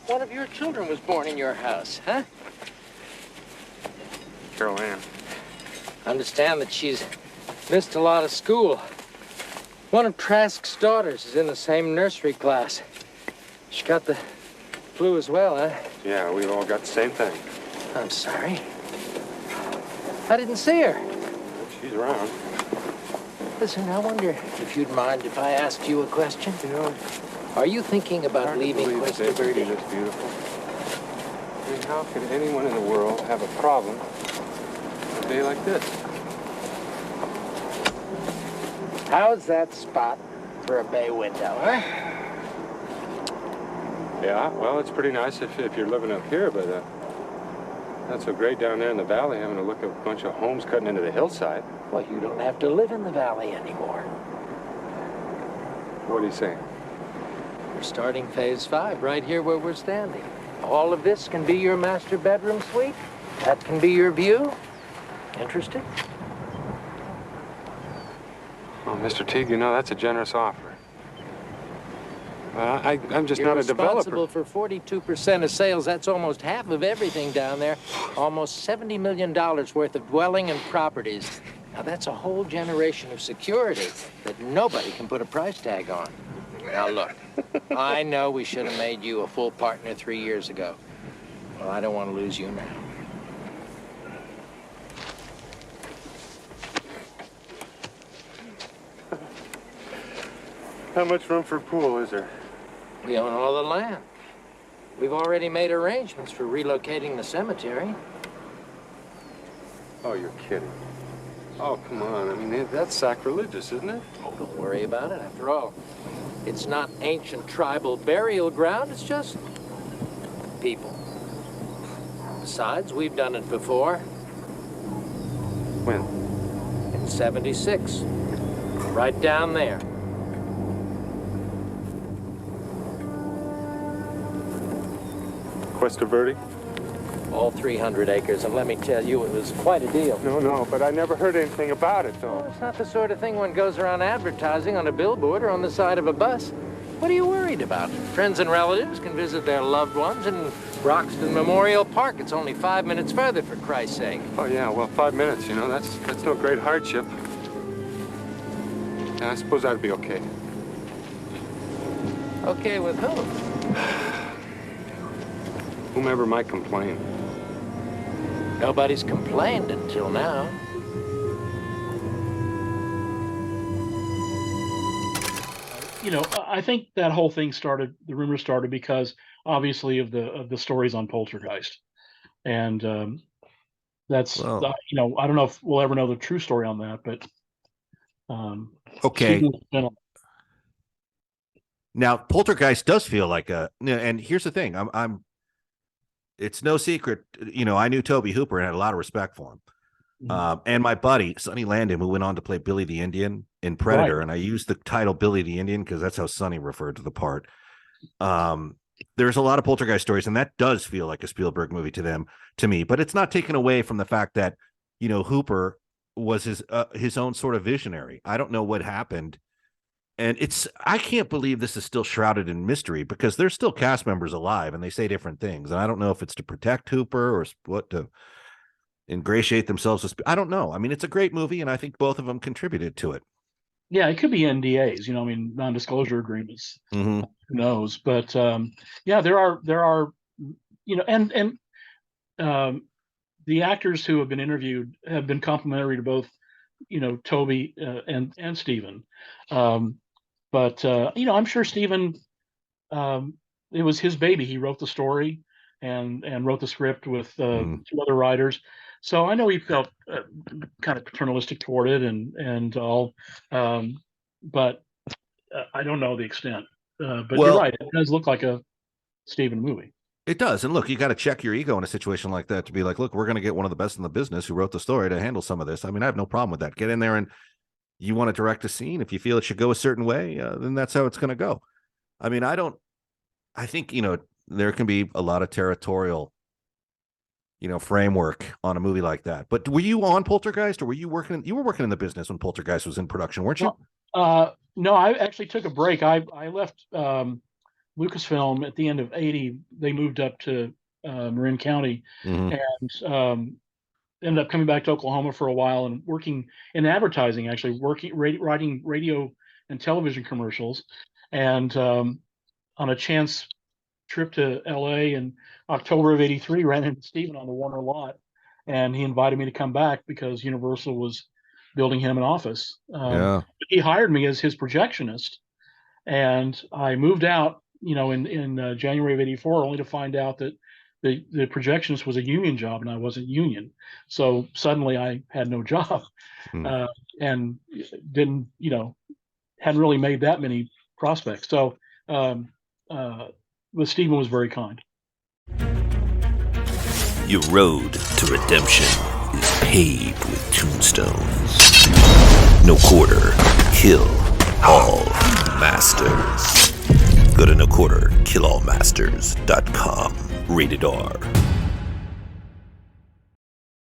one of your children was born in your house, huh? Carol Ann. I understand that she's missed a lot of school. One of Trask's daughters is in the same nursery class. She got the flu as well, huh? Yeah, we've all got the same thing. I'm sorry. I didn't see her. She's around. Listen, I wonder if you'd mind if I asked you a question? You know, are you thinking about leaving Cuesta Verde? It's beautiful. I mean, how could anyone in the world have a problem on a day like this? How's that spot for a bay window, huh? Yeah, well, it's pretty nice if you're living up here, but not so great down there in the valley having to look at a bunch of homes cutting into the hillside. Well, you don't have to live in the valley anymore. What are you saying? We're starting phase 5 right here where we're standing. All of this can be your master bedroom suite. That can be your view. Interested? Oh, Mr. Teague, you know, that's a generous offer. I'm just not a developer. You're responsible for 42% of sales. That's almost half of everything down there. Almost $70 million worth of dwelling and properties. Now, that's a whole generation of security that nobody can put a price tag on. Now, look, I know we should have made you a full partner 3 years ago. Well, I don't want to lose you now. How much room for a pool is there? We own all the land. We've already made arrangements for relocating the cemetery. Oh, you're kidding. Oh, come on. I mean, that's sacrilegious, isn't it? Oh, don't worry about it. After all, it's not ancient tribal burial ground. It's just people. Besides, we've done it before. When? In '76. Right down there. Cuesta Verde? All 300 acres, and let me tell you, it was quite a deal. No, but I never heard anything about it, though. Well, it's not the sort of thing one goes around advertising on a billboard or on the side of a bus. What are you worried about? Friends and relatives can visit their loved ones in Roxton Memorial Park. It's only 5 minutes further, for Christ's sake. Oh, yeah, well, 5 minutes, you know, that's no great hardship. And I suppose that'd be okay. Okay with whom? Whomever might complain. Nobody's complained until now. You know, I think that whole thing started, the rumor started because obviously of the stories on Poltergeist. And that's, Well, you know, I don't know if we'll ever know the true story on that, but okay. Steven, Now, Poltergeist does feel like and here's the thing, it's no secret, you know, I knew Tobe Hooper and had a lot of respect for him. And my buddy, Sonny Landon, who went on to play Billy the Indian in Predator, and I used the title Billy the Indian because that's how Sonny referred to the part. There's a lot of Poltergeist stories, and that does feel like a Spielberg movie to me, but it's not taken away from the fact that, you know, Hooper was his own sort of visionary. I don't know what happened. And I can't believe this is still shrouded in mystery because there's still cast members alive and they say different things. And I don't know if it's to protect Hooper or what, to ingratiate themselves with. I don't know. I mean, it's a great movie and I think both of them contributed to it. yeah, it could be NDAs, you know, I mean, non-disclosure agreements. Mm-hmm. Who knows? But yeah, there are, you know, and the actors who have been interviewed have been complimentary to both, you know, Toby and Steven. But you know, I'm sure Steven, it was his baby. He wrote the story and wrote the script with 2 other writers. So I know he felt kind of paternalistic toward it and all. But I don't know the extent. But you're right. It does look like a Steven movie. It does. And look, you got to check your ego in a situation like that to be like, look, we're going to get one of the best in the business who wrote the story to handle some of this. I mean, I have no problem with that. Get in there and you want to direct a scene. If you feel it should go a certain way, then that's how it's going to go. I mean, I think, you know, there can be a lot of territorial, you know, framework on a movie like that. But were you on Poltergeist or were you working in the business when Poltergeist was in production, weren't you? No, I actually took a break. I left Lucasfilm at the end of '80, they moved up to Marin County, Mhm. and ended up coming back to Oklahoma for a while and working in advertising, actually writing radio and television commercials. And on a chance trip to LA in October of '83, ran into Steven on the Warner lot, and he invited me to come back because Universal was building him an office. Yeah. He hired me as his projectionist, and I moved out, in January of '84, only to find out that the projectionist was a union job and I wasn't union. So suddenly I had no job, Hmm. and didn't, hadn't really made that many prospects. So, but Stephen was very kind. Your road to redemption is paved with tombstones. No quarter, kill all masters. Go to noquarterkillallmasters.com. Rated R.